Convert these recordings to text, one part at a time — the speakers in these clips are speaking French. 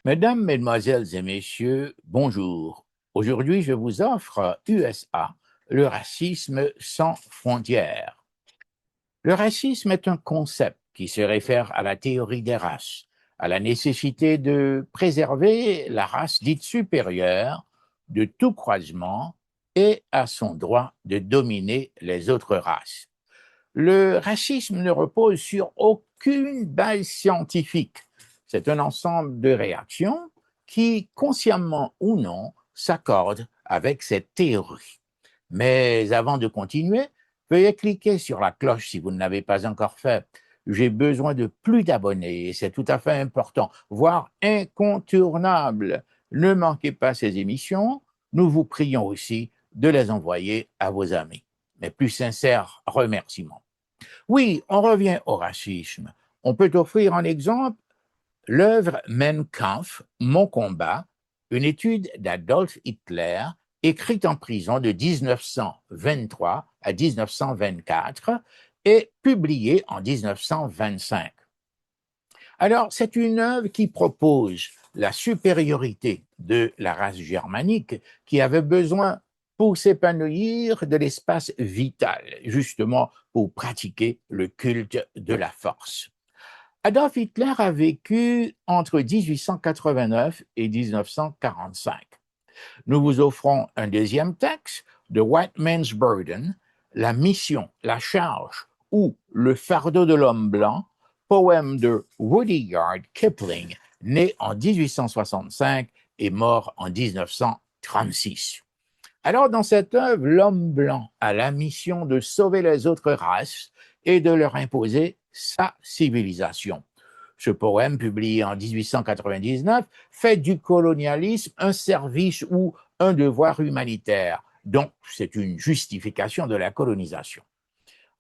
Mesdames, Mesdemoiselles et Messieurs, bonjour. Aujourd'hui, je vous offre USA, le racisme sans frontières. Le racisme est un concept qui se réfère à la théorie des races, à la nécessité de préserver la race dite supérieure de tout croisement et à son droit de dominer les autres races. Le racisme ne repose sur aucune base scientifique. C'est un ensemble de réactions qui, consciemment ou non, s'accordent avec cette théorie. Mais avant de continuer, veuillez cliquer sur la cloche si vous ne l'avez pas encore fait. J'ai besoin de plus d'abonnés et c'est tout à fait important, voire incontournable. Ne manquez pas ces émissions. Nous vous prions aussi de les envoyer à vos amis. Mes plus sincères remerciements. Oui, on revient au racisme. On peut offrir en exemple l'œuvre Mein Kampf, Mon combat, une étude d'Adolf Hitler écrite en prison de 1923 à 1924 et publiée en 1925. Alors, c'est une œuvre qui propose la supériorité de la race germanique qui avait besoin pour s'épanouir de l'espace vital, justement pour pratiquer le culte de la force. Adolf Hitler a vécu entre 1889 et 1945. Nous vous offrons un deuxième texte de White Man's Burden, La mission, la charge ou Le fardeau de l'homme blanc, poème de Rudyard Kipling, né en 1865 et mort en 1936. Alors, dans cette œuvre, l'homme blanc a la mission de sauver les autres races et de leur imposer sa civilisation. Ce poème, publié en 1899, fait du colonialisme un service ou un devoir humanitaire. Donc, c'est une justification de la colonisation.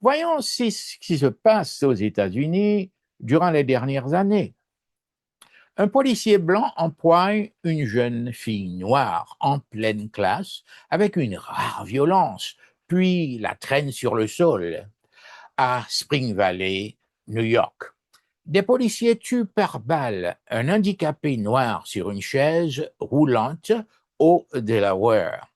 Voyons ce qui se passe aux États-Unis durant les dernières années. Un policier blanc empoigne une jeune fille noire en pleine classe avec une rare violence, puis la traîne sur le sol à Spring Valley, New York. Des policiers tuent par balle un handicapé noir sur une chaise roulante au Delaware.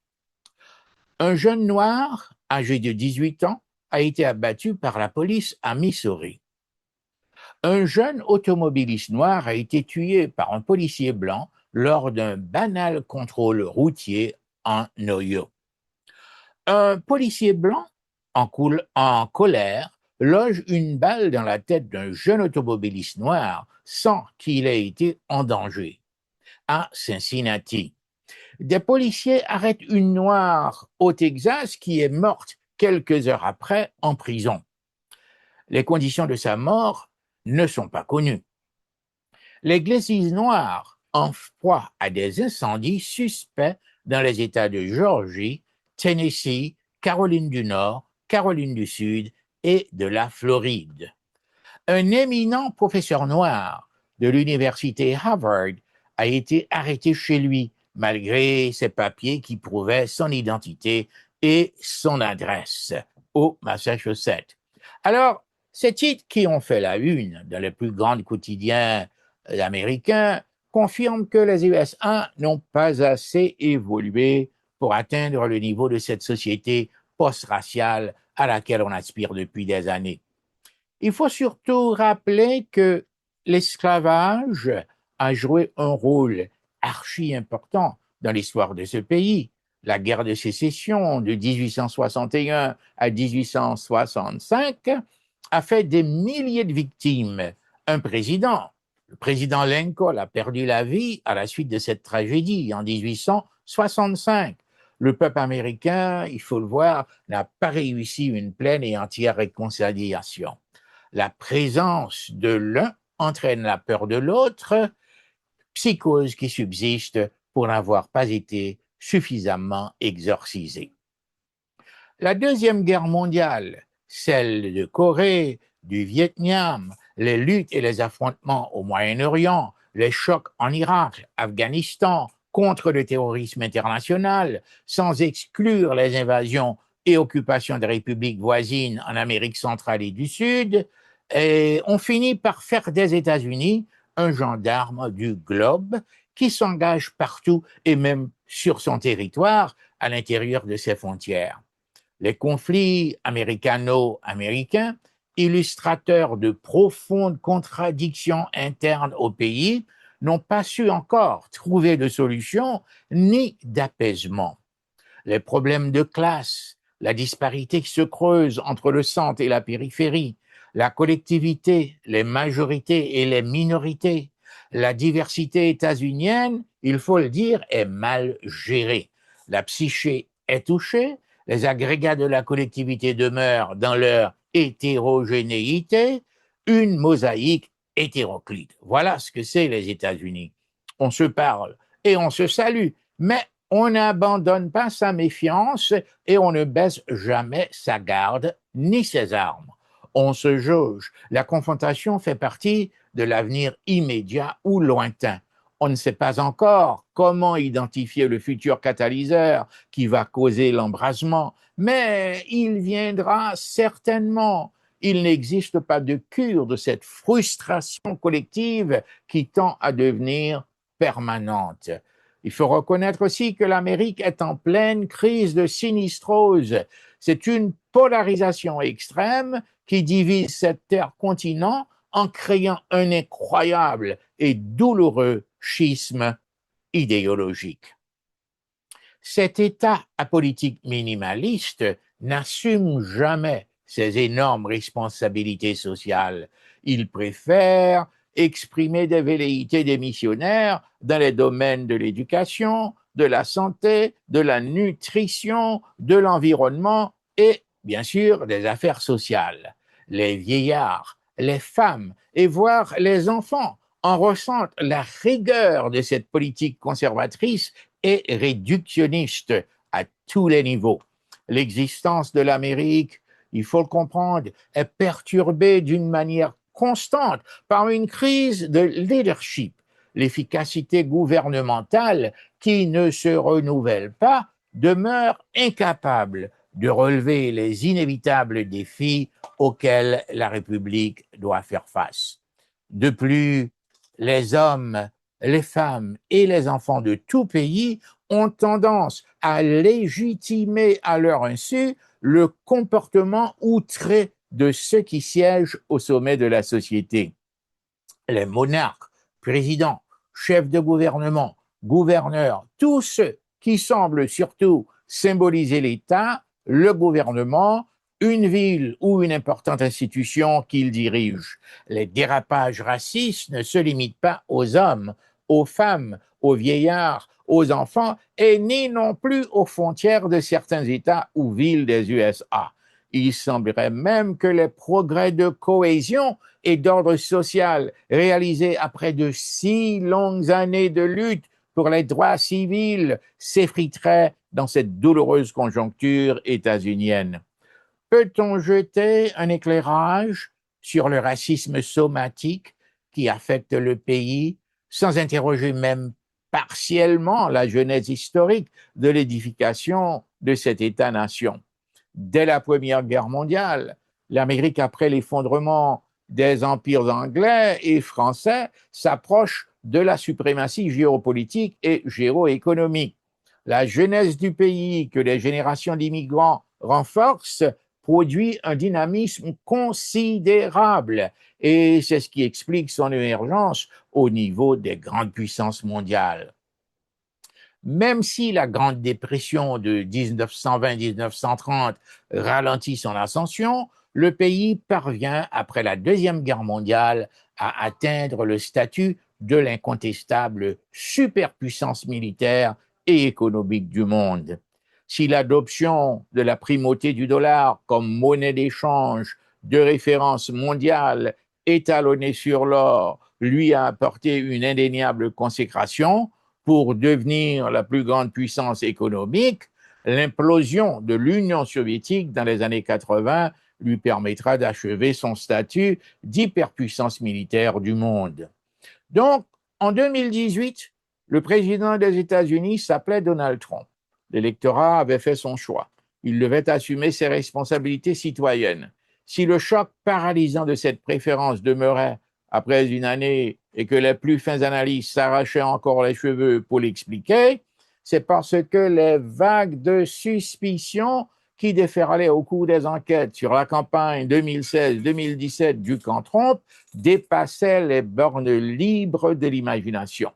Un jeune noir, âgé de 18 ans, a été abattu par la police à Missouri. Un jeune automobiliste noir a été tué par un policier blanc lors d'un banal contrôle routier en Ohio. Un policier blanc, en colère, loge une balle dans la tête d'un jeune automobiliste noir sans qu'il ait été en danger. À Cincinnati, des policiers arrêtent une noire au Texas qui est morte quelques heures après en prison. Les conditions de sa mort ne sont pas connues. Les glacis noirs en proie à des incendies suspects dans les États de Géorgie, Tennessee, Caroline du Nord, Caroline du Sud et de la Floride. Un éminent professeur noir de l'université Harvard a été arrêté chez lui malgré ses papiers qui prouvaient son identité et son adresse au Massachusetts. Alors, ces titres qui ont fait la une dans les plus grands quotidiens américains confirment que les USA n'ont pas assez évolué pour atteindre le niveau de cette société post-raciale à laquelle on aspire depuis des années. Il faut surtout rappeler que l'esclavage a joué un rôle archi important dans l'histoire de ce pays. La guerre de sécession de 1861 à 1865 a fait des milliers de victimes. Un président, le président Lincoln, a perdu la vie à la suite de cette tragédie en 1865. Le peuple américain, il faut le voir, n'a pas réussi une pleine et entière réconciliation. La présence de l'un entraîne la peur de l'autre, psychose qui subsiste pour n'avoir pas été suffisamment exorcisée. La Deuxième Guerre mondiale, celle de Corée, du Vietnam, les luttes et les affrontements au Moyen-Orient, les chocs en Irak, Afghanistan, contre le terrorisme international, sans exclure les invasions et occupations des républiques voisines en Amérique centrale et du Sud, et on finit par faire des États-Unis un gendarme du globe qui s'engage partout et même sur son territoire à l'intérieur de ses frontières. Les conflits américano-américains, illustrateurs de profondes contradictions internes au pays, n'ont pas su encore trouver de solution ni d'apaisement. Les problèmes de classe, la disparité qui se creuse entre le centre et la périphérie, la collectivité, les majorités et les minorités, la diversité états-unienne, il faut le dire, est mal gérée. La psyché est touchée, les agrégats de la collectivité demeurent dans leur hétérogénéité, une mosaïque hétéroclite. Voilà ce que c'est les États-Unis. On se parle et on se salue, mais on n'abandonne pas sa méfiance et on ne baisse jamais sa garde ni ses armes. On se jauge. La confrontation fait partie de l'avenir immédiat ou lointain. On ne sait pas encore comment identifier le futur catalyseur qui va causer l'embrasement, mais il viendra certainement. Il n'existe pas de cure de cette frustration collective qui tend à devenir permanente. Il faut reconnaître aussi que l'Amérique est en pleine crise de sinistrose. C'est une polarisation extrême qui divise cette terre-continent en créant un incroyable et douloureux schisme idéologique. Cet État apolitique minimaliste n'assume jamais ses énormes responsabilités sociales. Il préfère exprimer des velléités démissionnaires dans les domaines de l'éducation, de la santé, de la nutrition, de l'environnement et, bien sûr, des affaires sociales. Les vieillards, les femmes et voire les enfants en ressentent la rigueur de cette politique conservatrice et réductionniste à tous les niveaux. L'existence de l'Amérique, il faut le comprendre, est perturbée d'une manière constante par une crise de leadership. L'efficacité gouvernementale, qui ne se renouvelle pas, demeure incapable de relever les inévitables défis auxquels la République doit faire face. De plus, les hommes, les femmes et les enfants de tout pays ont tendance à légitimer à leur insu le comportement outré de ceux qui siègent au sommet de la société. Les monarques, présidents, chefs de gouvernement, gouverneurs, tous ceux qui semblent surtout symboliser l'État, le gouvernement, une ville ou une importante institution qu'ils dirigent. Les dérapages racistes ne se limitent pas aux hommes, aux femmes, aux vieillards, aux enfants et ni non plus aux frontières de certains États ou villes des USA. Il semblerait même que les progrès de cohésion et d'ordre social réalisés après de si longues années de lutte pour les droits civils s'effriteraient dans cette douloureuse conjoncture états-unienne. Peut-on jeter un éclairage sur le racisme somatique qui affecte le pays sans interroger même partiellement la genèse historique de l'édification de cet État-nation? Dès la Première Guerre mondiale, l'Amérique, après l'effondrement des empires anglais et français, s'approche de la suprématie géopolitique et géoéconomique. La jeunesse du pays que les générations d'immigrants renforcent produit un dynamisme considérable et c'est ce qui explique son émergence au niveau des grandes puissances mondiales. Même si la Grande Dépression de 1920-1930 ralentit son ascension, le pays parvient, après la Deuxième Guerre mondiale, à atteindre le statut de l'incontestable superpuissance militaire et économique du monde. Si l'adoption de la primauté du dollar comme monnaie d'échange de référence mondiale étalonnée sur l'or lui a apporté une indéniable consécration, pour devenir la plus grande puissance économique, l'implosion de l'Union soviétique dans les années 80 lui permettra d'achever son statut d'hyperpuissance militaire du monde. Donc, en 2018, le président des États-Unis s'appelait Donald Trump. L'électorat avait fait son choix. Il devait assumer ses responsabilités citoyennes. Si le choc paralysant de cette préférence demeurait après une année et que les plus fins analystes s'arrachaient encore les cheveux pour l'expliquer, c'est parce que les vagues de suspicion qui déferlaient au cours des enquêtes sur la campagne 2016-2017 du camp Trump dépassaient les bornes libres de l'imagination.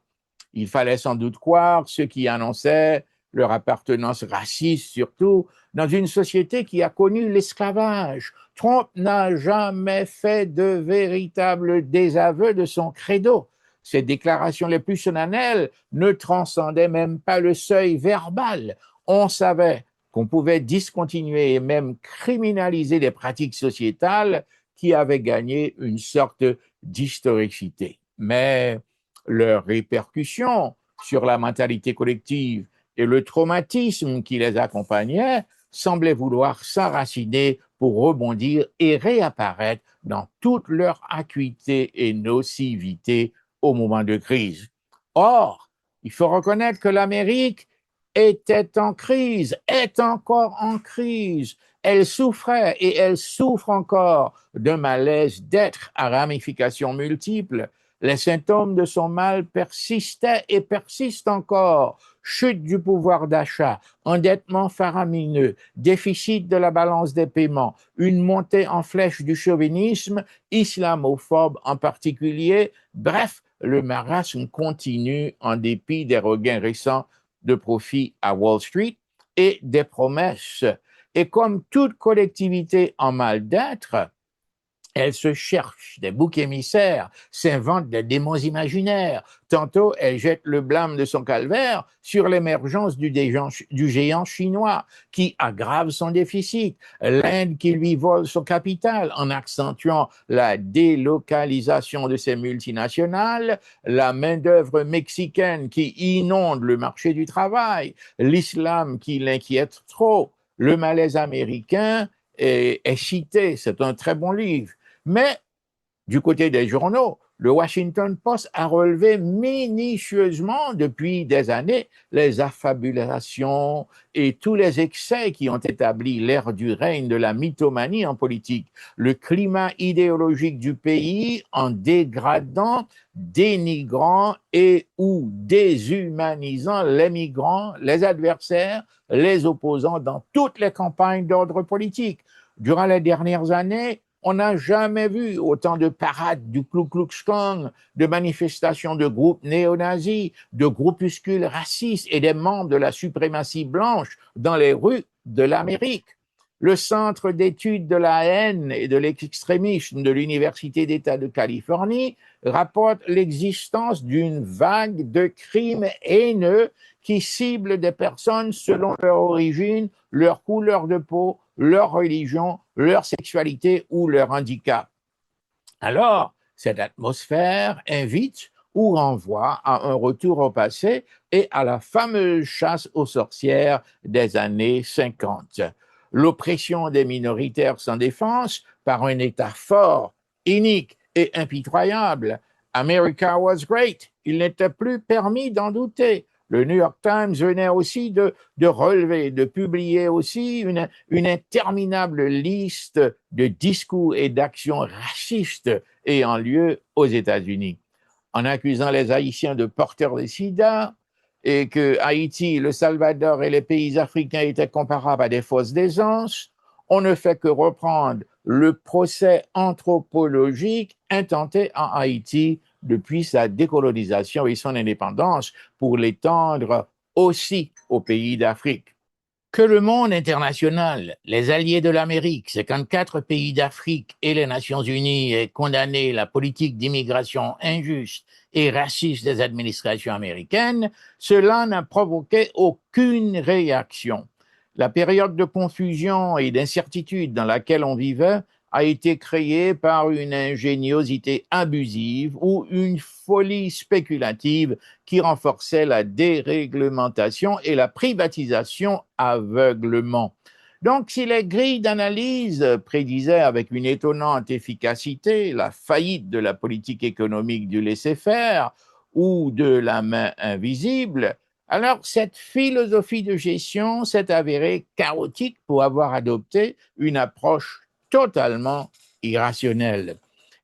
Il fallait sans doute croire ceux qui annonçaient leur appartenance raciste, surtout dans une société qui a connu l'esclavage. Trump n'a jamais fait de véritable désaveu de son credo. Ses déclarations les plus solennelles ne transcendaient même pas le seuil verbal. On savait qu'on pouvait discontinuer et même criminaliser des pratiques sociétales qui avaient gagné une sorte d'historicité. Mais leurs répercussions sur la mentalité collective et le traumatisme qui les accompagnait semblaient vouloir s'enraciner pour rebondir et réapparaître dans toute leur acuité et nocivité au moment de crise. Or, il faut reconnaître que l'Amérique était en crise, est encore en crise. Elle souffrait et elle souffre encore d'un malaise d'être à ramifications multiples. Les symptômes de son mal persistaient et persistent encore. Chute du pouvoir d'achat, endettement faramineux, déficit de la balance des paiements, une montée en flèche du chauvinisme, islamophobe en particulier. Bref, le marasme continue en dépit des regains récents de profit à Wall Street et des promesses. Et comme toute collectivité en mal d'être, elle se cherche des boucs émissaires, s'invente des démons imaginaires. Tantôt, elle jette le blâme de son calvaire sur l'émergence du géant chinois qui aggrave son déficit, l'Inde qui lui vole son capital en accentuant la délocalisation de ses multinationales, la main-d'œuvre mexicaine qui inonde le marché du travail, l'islam qui l'inquiète trop, le malaise américain est cité, c'est un très bon livre. Mais du côté des journaux, le Washington Post a relevé minutieusement depuis des années les affabulations et tous les excès qui ont établi l'ère du règne de la mythomanie en politique, le climat idéologique du pays en dégradant, dénigrant et ou déshumanisant les migrants, les adversaires, les opposants dans toutes les campagnes d'ordre politique. Durant les dernières années, on n'a jamais vu autant de parades du Ku Klux Klan, de manifestations de groupes néo-nazis, de groupuscules racistes et des membres de la suprématie blanche dans les rues de l'Amérique. Le Centre d'études de la haine et de l'extrémisme de l'Université d'État de Californie rapporte l'existence d'une vague de crimes haineux qui ciblent des personnes selon leur origine, leur couleur de peau, leur religion, leur sexualité ou leur handicap. Alors, cette atmosphère invite ou renvoie à un retour au passé et à la fameuse chasse aux sorcières des années 50. L'oppression des minoritaires sans défense par un État fort, inique et impitoyable. America was great. Il n'était plus permis d'en douter. Le New York Times venait aussi de relever, de publier aussi une interminable liste de discours et d'actions racistes ayant lieu aux États-Unis, en accusant les Haïtiens de porteurs de sida et que Haïti, le Salvador et les pays africains étaient comparables à des fosses d'aisance. On ne fait que reprendre le procès anthropologique intenté en Haïti depuis sa décolonisation et son indépendance pour l'étendre aussi aux pays d'Afrique. Que le monde international, les alliés de l'Amérique, 54 pays d'Afrique et les Nations Unies aient condamné la politique d'immigration injuste et raciste des administrations américaines, cela n'a provoqué aucune réaction. La période de confusion et d'incertitude dans laquelle on vivait a été créée par une ingéniosité abusive ou une folie spéculative qui renforçait la déréglementation et la privatisation aveuglement. Donc, si les grilles d'analyse prédisaient avec une étonnante efficacité la faillite de la politique économique du laisser-faire ou de la main invisible, alors cette philosophie de gestion s'est avérée chaotique pour avoir adopté une approche totalement irrationnelle.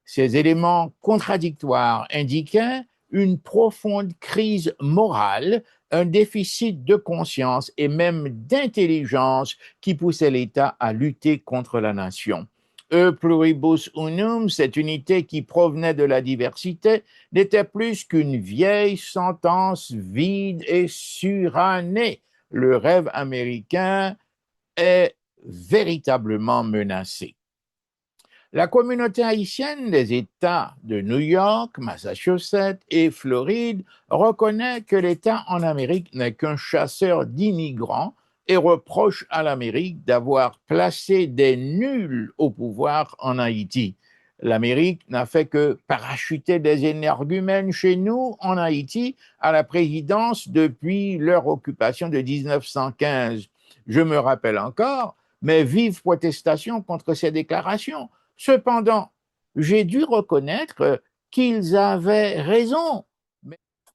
Ces éléments contradictoires indiquaient une profonde crise morale, un déficit de conscience et même d'intelligence qui poussait l'État à lutter contre la nation. E pluribus unum, cette unité qui provenait de la diversité, n'était plus qu'une vieille sentence vide et surannée. Le rêve américain est véritablement menacé. La communauté haïtienne des États de New York, Massachusetts et Floride reconnaît que l'État en Amérique n'est qu'un chasseur d'immigrants et reproche à l'Amérique d'avoir placé des nuls au pouvoir en Haïti. L'Amérique n'a fait que parachuter des énergumènes chez nous, en Haïti, à la présidence depuis leur occupation de 1915. Je me rappelle encore mes vives protestations contre ces déclarations. Cependant, j'ai dû reconnaître qu'ils avaient raison,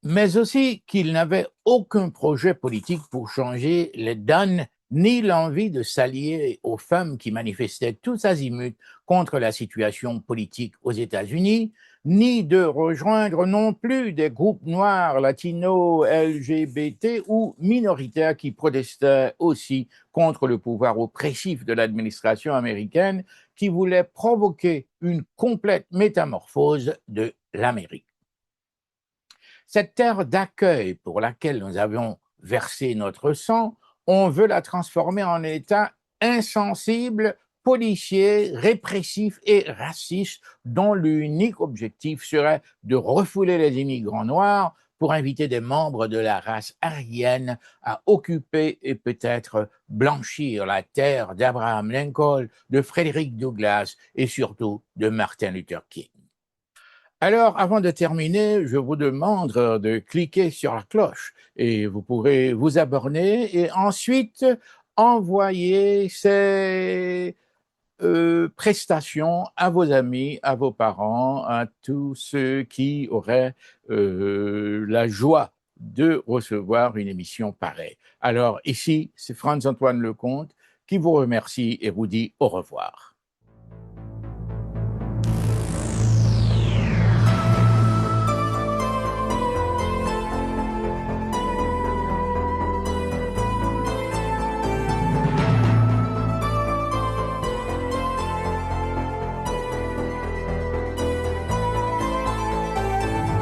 mais aussi qu'ils n'avaient aucun projet politique pour changer les donnes, ni l'envie de s'allier aux femmes qui manifestaient tous azimuts contre la situation politique aux États-Unis, ni de rejoindre non plus des groupes noirs, latinos, LGBT ou minoritaires qui protestaient aussi contre le pouvoir oppressif de l'administration américaine qui voulait provoquer une complète métamorphose de l'Amérique. Cette terre d'accueil pour laquelle nous avons versé notre sang, on veut la transformer en État insensible, policier, répressif et raciste, dont l'unique objectif serait de refouler les immigrants noirs pour inviter des membres de la race aryenne à occuper et peut-être blanchir la terre d'Abraham Lincoln, de Frédéric Douglass et surtout de Martin Luther King. Alors, avant de terminer, je vous demande de cliquer sur la cloche et vous pourrez vous abonner et ensuite envoyer ces prestations à vos amis, à vos parents, à tous ceux qui auraient la joie de recevoir une émission pareille. Alors ici, c'est Franz-Antoine Lecomte qui vous remercie et vous dit au revoir.